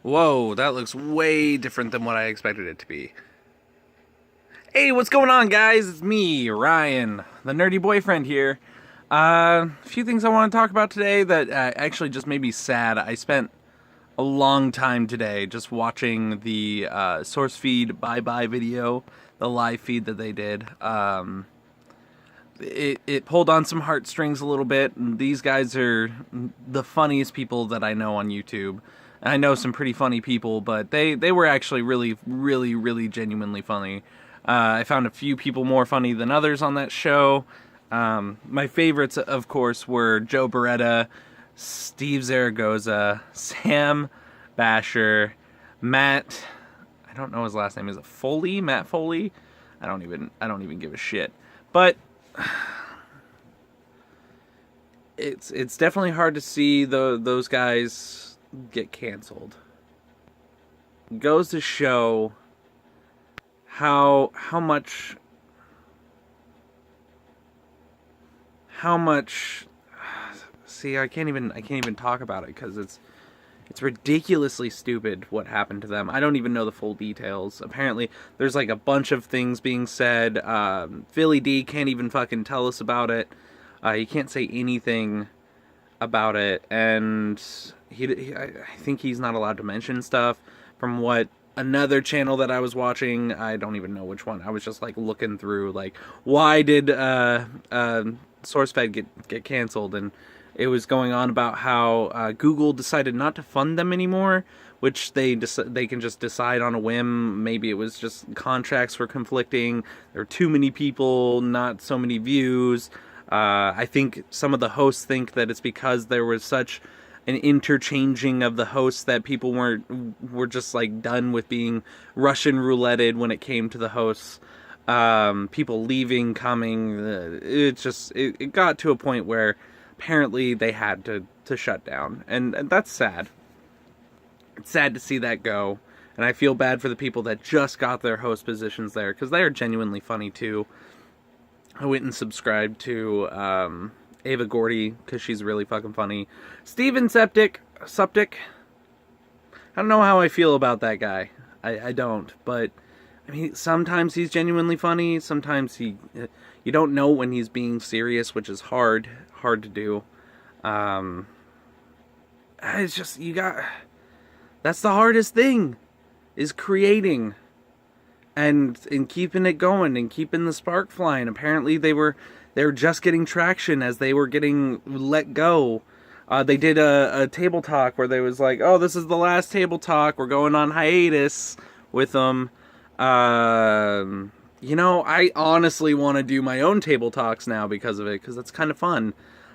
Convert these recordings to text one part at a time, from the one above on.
Whoa, that looks way different than what I expected it to be. Hey, what's going on, guys? It's me, Ryan, the nerdy boyfriend here. A few things I want to talk about today that actually just made me sad. I spent a long time today just watching the Sourcefed bye-bye video, the live feed that they did. It pulled on some heartstrings a little bit. And these guys are the funniest people that I know on YouTube. I know some pretty funny people, but they were actually really genuinely funny. I found a few people more funny than others on that show. My favorites, of course, were Joe Beretta, Steve Zaragoza, Sam Basher, Matt. I don't know his last name. Is it Foley? Matt Foley? I don't even give a shit. But it's definitely hard to see those guys get canceled. Goes to show how much see, I can't even talk about it because it's ridiculously stupid what happened to them. I don't even know the full details. Apparently there's like a bunch of things being said. Philly D can't even fucking tell us about it. He can't say anything about it, and I think he's not allowed to mention stuff. From what another channel that I was watching, I don't even know which one, I was just like looking through, like, why did Sourcefed get canceled, and it was going on about how Google decided not to fund them anymore, which they can just decide on a whim. Maybe it was just contracts were conflicting, there were too many people, not so many views. I think some of the hosts think that it's because there was such an interchanging of the hosts that people were just like done with being Russian rouletted when it came to the hosts. People leaving, coming. It got to a point where apparently they had to shut down, and that's sad. It's sad to see that go, and I feel bad for the people that just got their host positions there, because they are genuinely funny too. I went and subscribed to Ava Gordy because she's really fucking funny. Steven Septic. I don't know how I feel about that guy. I don't, but I mean, sometimes he's genuinely funny. Sometimes you don't know when he's being serious, which is hard to do. It's just, that's the hardest thing, is creating and keeping it going and keeping the spark flying. Apparently they were just getting traction as they were getting let go. They did a table talk where they was like, oh, this is the last table talk, we're going on hiatus with them. I honestly want to do my own table talks now because of it, because that's kind of fun.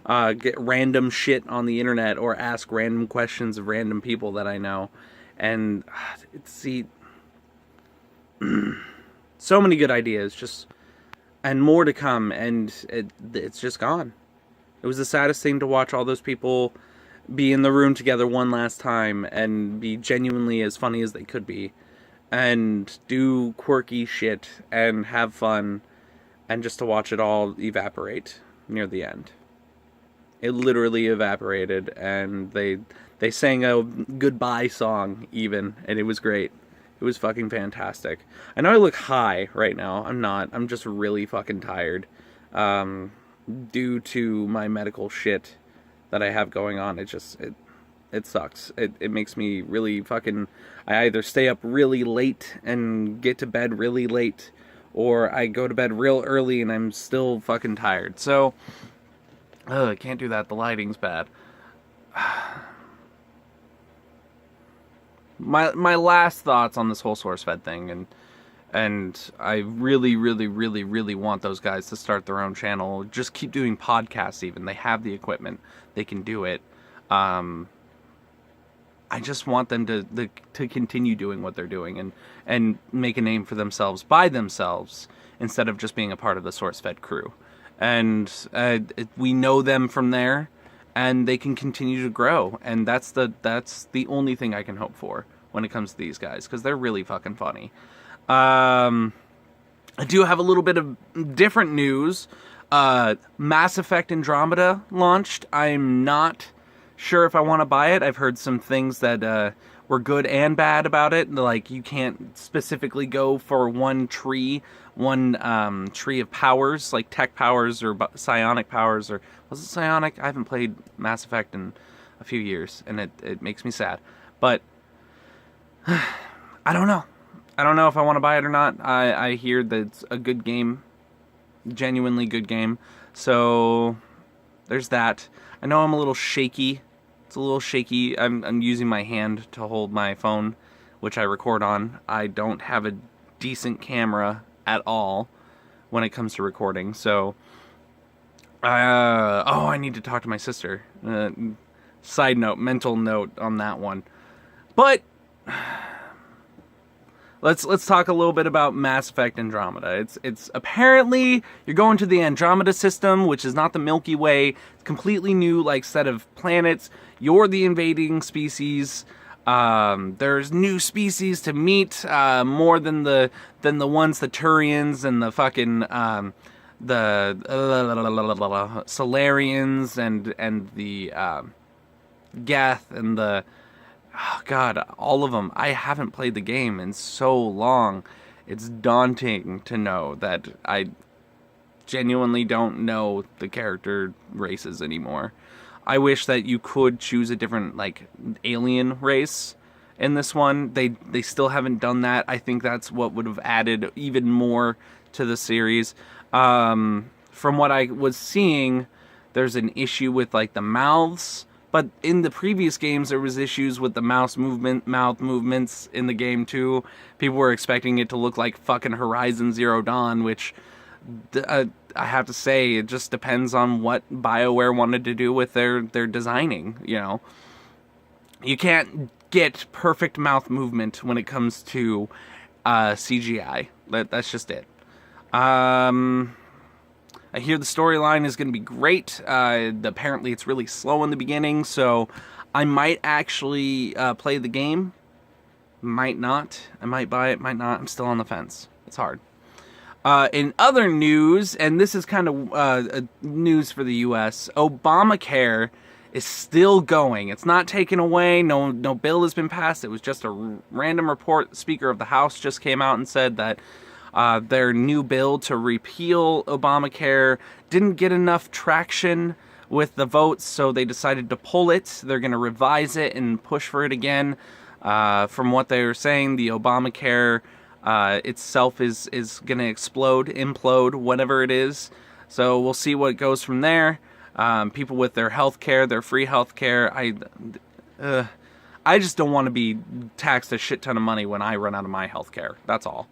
Get random shit on the internet or ask random questions of random people that I know. And so many good ideas, and more to come, and it's just gone. It was the saddest thing to watch all those people be in the room together one last time and be genuinely as funny as they could be, and do quirky shit and have fun, and just to watch it all evaporate near the end. It literally evaporated, and they sang a goodbye song even, and it was great. It was fucking fantastic. I know I look high right now. I'm not. I'm just really fucking tired. Due to my medical shit that I have going on. It sucks. It makes me really fucking... I either stay up really late and get to bed really late, or I go to bed real early and I'm still fucking tired. So, I can't do that. The lighting's bad. My last thoughts on this whole SourceFed thing, and I really want those guys to start their own channel. Just keep doing podcasts even. They have the equipment. They can do it. I just want them to continue doing what they're doing and make a name for themselves by themselves instead of just being a part of the SourceFed crew. And we know them from there, and they can continue to grow. And that's the only thing I can hope for when it comes to these guys, because they're really fucking funny. I do have a little bit of different news. Mass Effect Andromeda launched. I'm not sure if I want to buy it. I've heard some things that were good and bad about it. Like, you can't specifically go for one tree of powers, like tech powers or psionic powers, or was it psionic? I haven't played Mass Effect in a few years, and it makes me sad. But I don't know. I don't know if I want to buy it or not. I hear that it's a good game, genuinely good game. So there's that. I know I'm a little shaky. It's a little shaky. I'm using my hand to hold my phone, which I record on. I don't have a decent camera at all when it comes to recording. So, I need to talk to my sister. Side note, mental note on that one. But let's talk a little bit about Mass Effect Andromeda. It's apparently you're going to the Andromeda system, which is not the Milky Way. It's a completely new like set of planets. You're the invading species. There's new species to meet, more than the ones, the Turians and the fucking the Solarians and the Geth and the, oh god, all of them. I haven't played the game in so long. It's daunting to know that I genuinely don't know the character races anymore. I wish that you could choose a different, like, alien race in this one. They still haven't done that. I think that's what would have added even more to the series. From what I was seeing, there's an issue with, like, the mouths. But in the previous games, there was issues with the mouth movements in the game, too. People were expecting it to look like fucking Horizon Zero Dawn, which I have to say, it just depends on what BioWare wanted to do with their designing, you know. You can't get perfect mouth movement when it comes to CGI. That's just it. I hear the storyline is going to be great. Apparently it's really slow in the beginning, so I might actually play the game. Might not. I might buy it, might not. I'm still on the fence. It's hard. In other news, and this is kind of news for the U.S., Obamacare is still going. It's not taken away. No bill has been passed. It was just a random report. The Speaker of the House just came out and said that their new bill to repeal Obamacare didn't get enough traction with the votes, so they decided to pull it. They're going to revise it and push for it again. From what they were saying, the Obamacare itself is going to implode, whatever it is. So we'll see what goes from there. People with their health care, their free health care, I just don't want to be taxed a shit ton of money when I run out of my health care. That's all.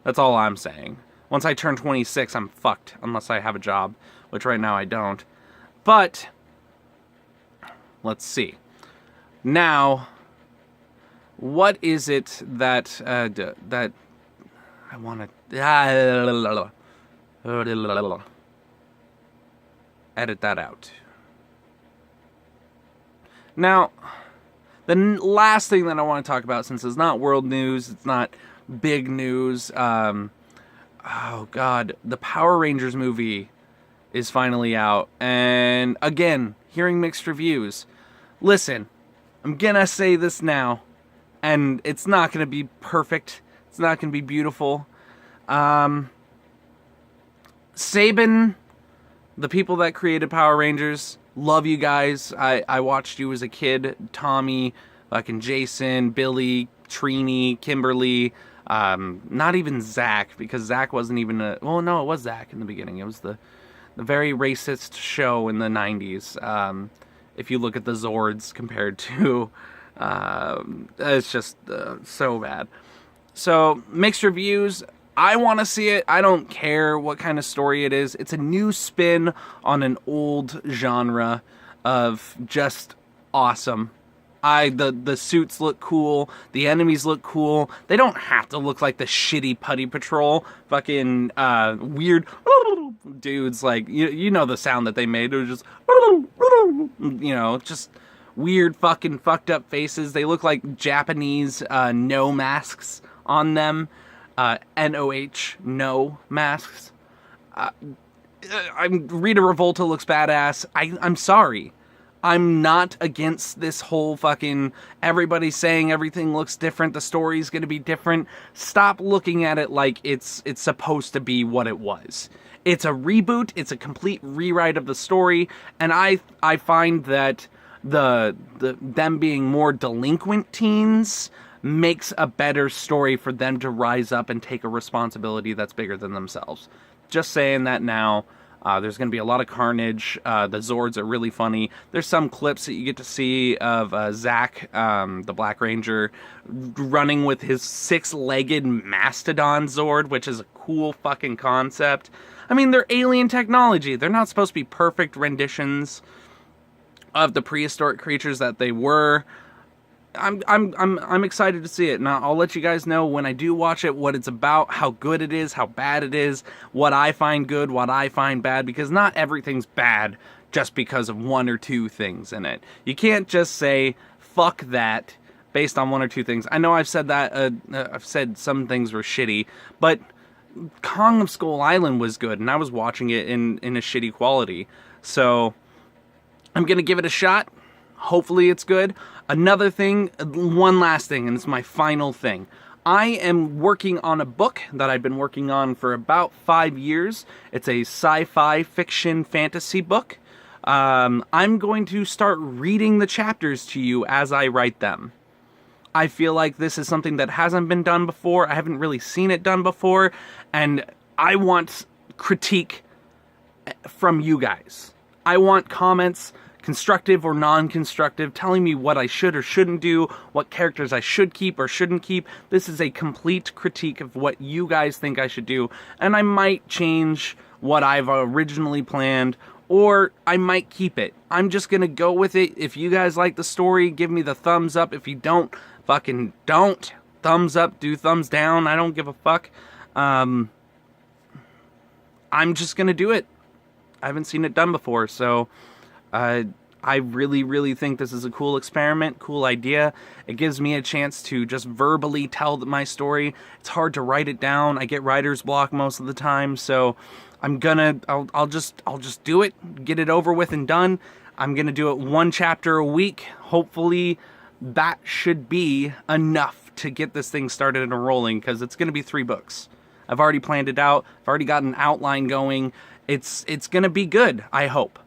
That's all I'm saying. Once I turn 26, I'm fucked, unless I have a job, which right now I don't. But let's see. Now, what is it that that I want to edit that out. Now, the last thing that I want to talk about, since it's not world news, it's not big news, oh god, the Power Rangers movie is finally out, and again, hearing mixed reviews. Listen, I'm gonna say this now, and it's not gonna be perfect, it's not gonna be beautiful. Saban, the people that created Power Rangers, love you guys. I watched you as a kid. Tommy, fucking Jason, Billy, Trini, Kimberly, not even Zach, because Zach wasn't even well, no, it was Zach in the beginning. It was the very racist show in the 90s. If you look at the Zords compared to, it's just so bad. So, mixed reviews. I want to see it. I don't care what kind of story it is. It's a new spin on an old genre of just awesome. The suits look cool. The enemies look cool. They don't have to look like the shitty Putty Patrol. Fucking weird dudes. Like, you know the sound that they made. It was just, you know, just weird fucking fucked up faces. They look like Japanese no masks on them. NOH, no masks. Rita Revolta looks badass. I'm sorry. I'm not against this whole fucking everybody saying everything looks different, the story's going to be different. Stop looking at it like it's supposed to be what it was. It's a reboot, it's a complete rewrite of the story, and I find that them being more delinquent teens makes a better story for them to rise up and take a responsibility that's bigger than themselves. Just saying that now. There's going to be a lot of carnage. The Zords are really funny. There's some clips that you get to see of Zach, the Black Ranger, running with his 6-legged mastodon Zord, which is a cool fucking concept. I mean, they're alien technology. They're not supposed to be perfect renditions of the prehistoric creatures that they were. I'm excited to see it. Now, I'll let you guys know when I do watch it what it's about, how good it is, how bad it is, what I find good, what I find bad, because not everything's bad just because of one or two things in it. You can't just say, fuck that, based on one or two things. I know I've said that, I've said some things were shitty, but Kong of Skull Island was good, and I was watching it in a shitty quality. So, I'm gonna give it a shot. Hopefully it's good. Another thing, one last thing, and it's my final thing. I am working on a book that I've been working on for about 5 years. It's a sci-fi fiction fantasy book. I'm going to start reading the chapters to you as I write them. I feel like this is something that hasn't been done before. I haven't really seen it done before, and I want critique from you guys. I want comments, constructive or non-constructive, telling me what I should or shouldn't do, what characters I should keep or shouldn't keep. This is a complete critique of what you guys think I should do, and I might change what I've originally planned, or I might keep it. I'm just gonna go with it. If you guys like the story, give me the thumbs up. If you don't, fucking don't. Thumbs up, do thumbs down, I don't give a fuck. I'm just gonna do it. I haven't seen it done before, so I really, really think this is a cool experiment, cool idea. It gives me a chance to just verbally tell my story. It's hard to write it down. I get writer's block most of the time, so I'll just do it, get it over with and done. I'm gonna do it 1 chapter a week. Hopefully that should be enough to get this thing started and rolling, because it's gonna be 3 books. I've already planned it out. I've already got an outline going. It's gonna be good, I hope.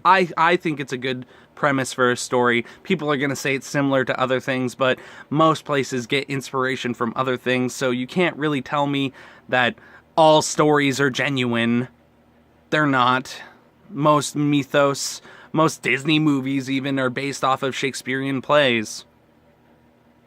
I think it's a good premise for a story. People are going to say it's similar to other things, but most places get inspiration from other things, so you can't really tell me that all stories are genuine. They're not. Most mythos, most Disney movies even, are based off of Shakespearean plays.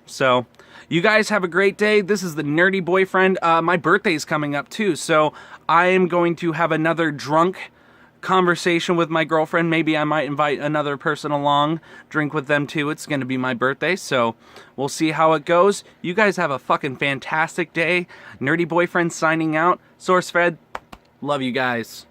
So, you guys have a great day. This is the Nerdy Boyfriend. My birthday's coming up too, so I am going to have another drunk conversation with my girlfriend. Maybe I might invite another person along, drink with them too. It's gonna be my birthday, so we'll see how it goes. You guys have a fucking fantastic day. Nerdy Boyfriend signing out. Sourcefed, love you guys.